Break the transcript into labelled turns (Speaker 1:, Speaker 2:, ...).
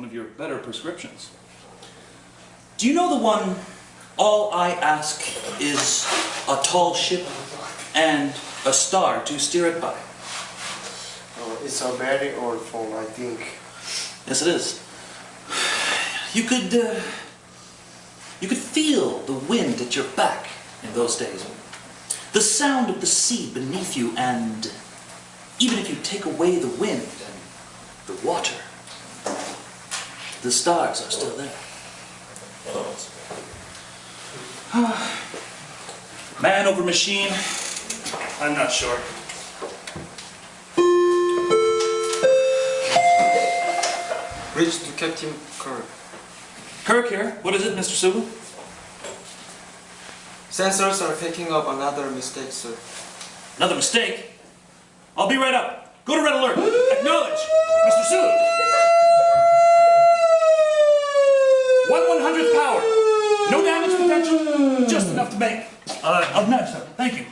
Speaker 1: of your better prescriptions. Do you know the one, all I ask is a tall ship and a star to steer it by?
Speaker 2: Oh, it's a very old phone, I think.
Speaker 1: Yes, it is. You could feel the wind at your back in those days. The sound of the sea beneath you, and even if you take away the wind and the water, the stars are still there. Man over machine, I'm not sure.
Speaker 3: Reach to Captain Kirk.
Speaker 1: Kirk here. What is it, Mr. Sulu?
Speaker 3: Sensors are picking up another mistake, sir.
Speaker 1: Another mistake? I'll be right up. Go to red alert. Acknowledge, Mr. Sulu. 1/100th power. No damage potential. Just enough to make. No, sir. Thank you.